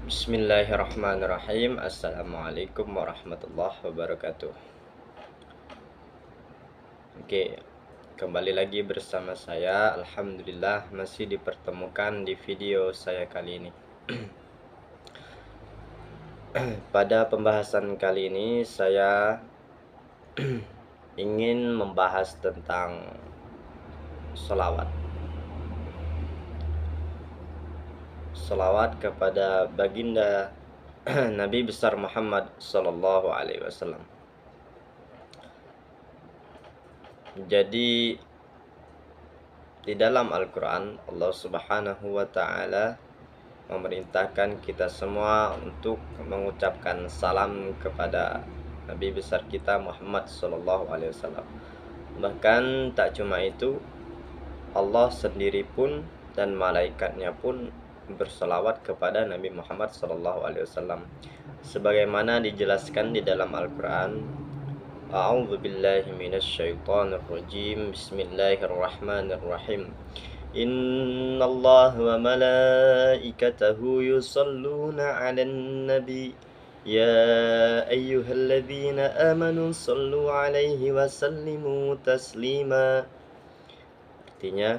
Bismillahirrahmanirrahim. Assalamualaikum warahmatullahi wabarakatuh. Oke, kembali lagi bersama saya. Alhamdulillah masih dipertemukan di video saya kali ini. Pada pembahasan kali ini saya ingin membahas tentang sholawat. Salawat kepada baginda Nabi besar Muhammad Sallallahu Alaihi Wasallam. Jadi di dalam Al-Quran Allah Subhanahu wa Ta'ala memerintahkan kita semua untuk mengucapkan salam kepada Nabi besar kita Muhammad Sallallahu Alaihi Wasallam. Bahkan tak cuma itu, Allah sendiri pun dan malaikatnya pun berselawat kepada Nabi Muhammad Sallallahu Alaihi Wasallam, sebagaimana dijelaskan di dalam Al-Quran. A'udzu billahi minasyaitonir rajim. Bismillahirrahmanirrahim. Innallaha wa malaikatahu yusalluna 'alan nabi ya ayyuhalladzina amanu shallu 'alaihi wa sallimu taslima. Artinya,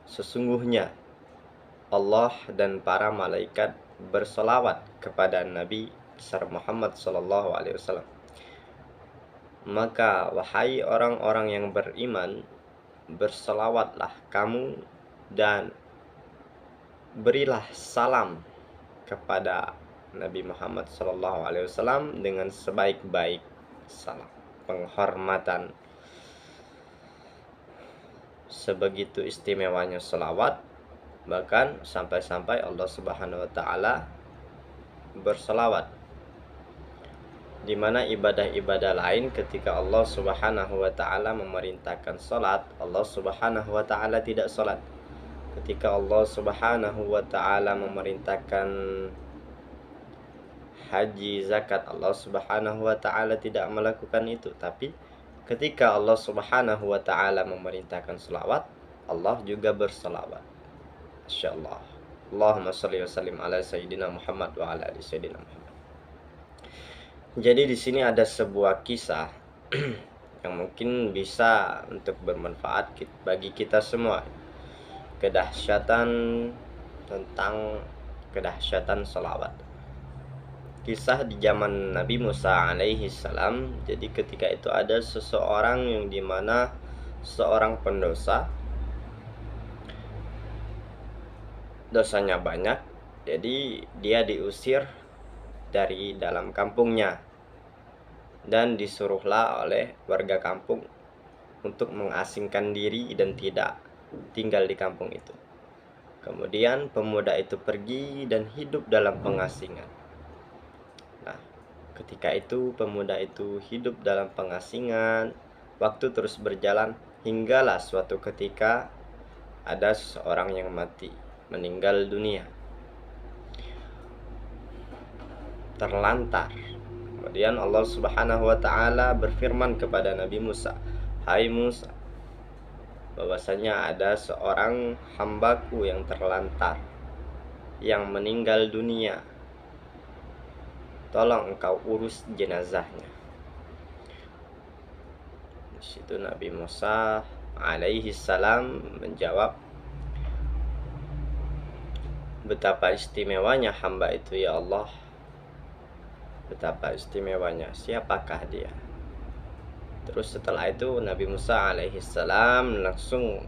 sesungguhnya Allah dan para malaikat berselawat kepada Nabi besar Muhammad sallallahu alaihi wasallam. Maka wahai orang-orang yang beriman, berselawatlah kamu dan berilah salam kepada Nabi Muhammad sallallahu alaihi wasallam dengan sebaik-baik salam, penghormatan. Sebegitu istimewanya selawat, bahkan sampai-sampai Allah Subhanahu wa Ta'ala berselawat, di mana ibadah-ibadah lain ketika Allah Subhanahu wa Ta'ala memerintahkan salat, Allah Subhanahu wa Ta'ala tidak salat. Ketika Allah Subhanahu wa Ta'ala memerintahkan haji, zakat, Allah Subhanahu wa Ta'ala tidak melakukan itu. Tapi ketika Allah Subhanahu wa Ta'ala memerintahkan selawat, Allah juga berselawat. Insyaallah. Allahumma shalli wa sallim ala sayyidina Muhammad wa ala ali sayyidina Muhammad. Jadi di sini ada sebuah kisah yang mungkin bisa untuk bermanfaat bagi kita semua. Kedahsyatan selawat. Kisah di zaman Nabi Musa alaihi salam. Jadi ketika itu ada seseorang yang dimana seorang pendosa, dosanya banyak, jadi dia diusir dari dalam kampungnya dan disuruhlah oleh warga kampung untuk mengasingkan diri dan tidak tinggal di kampung itu. Kemudian pemuda itu pergi dan hidup dalam pengasingan. Nah, ketika itu pemuda itu hidup dalam pengasingan, waktu terus berjalan hinggalah suatu ketika ada seseorang yang mati, meninggal dunia, terlantar. Kemudian Allah Subhanahu wa Ta'ala berfirman kepada Nabi Musa, "Hai Musa, bahwasanya ada seorang hambaku yang terlantar, yang meninggal dunia. Tolong engkau urus jenazahnya." Di situ Nabi Musa alaihi salam menjawab, "Betapa istimewanya hamba itu ya Allah. Betapa istimewanya, siapakah dia?" Terus setelah itu Nabi Musa alaihi salam langsung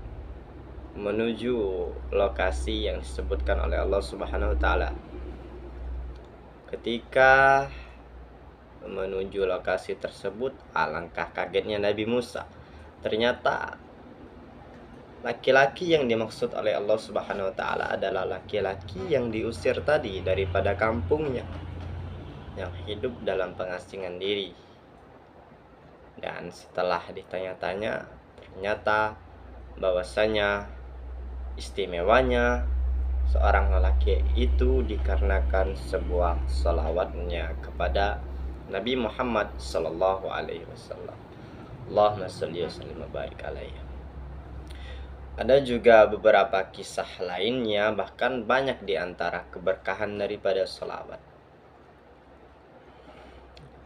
menuju lokasi yang disebutkan oleh Allah Subhanahu wa Ta'ala. Ketika menuju lokasi tersebut, alangkah kagetnya Nabi Musa. Ternyata laki-laki yang dimaksud oleh Allah Subhanahu wa Ta'ala adalah laki-laki yang diusir tadi daripada kampungnya, yang hidup dalam pengasingan diri. Dan setelah ditanya-tanya, ternyata bahwasanya istimewanya seorang lelaki itu dikarenakan sebuah salawatnya kepada Nabi Muhammad sallallahu alaihi wasallam. Allahumma shalli wa sallim wa barik alaihi. Ada juga beberapa kisah lainnya, bahkan banyak di antara keberkahan daripada sholawat.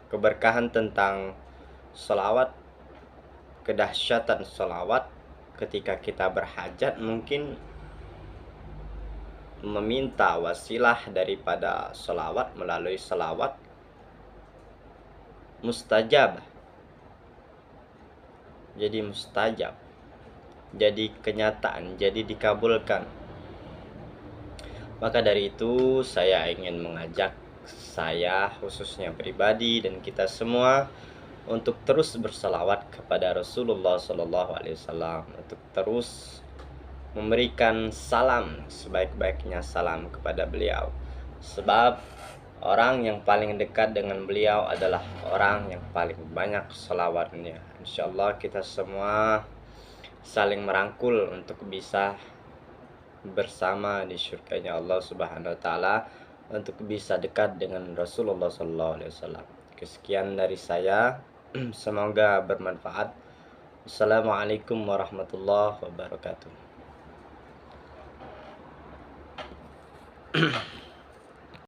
Keberkahan tentang sholawat, kedahsyatan sholawat ketika kita berhajat, mungkin meminta wasilah daripada sholawat melalui sholawat mustajab, jadi mustajab, jadi kenyataan, jadi dikabulkan. Maka dari itu saya ingin mengajak saya khususnya pribadi dan kita semua untuk terus bersalawat kepada Rasulullah SAW, untuk terus memberikan salam sebaik-baiknya salam kepada beliau, sebab orang yang paling dekat dengan beliau adalah orang yang paling banyak salawatnya. Insyaallah kita semua saling merangkul untuk bisa bersama di surganya Allah Subhanahu wa taala, untuk bisa dekat dengan Rasulullah SAW. Sekian dari saya. Semoga bermanfaat. Assalamualaikum warahmatullahi wabarakatuh.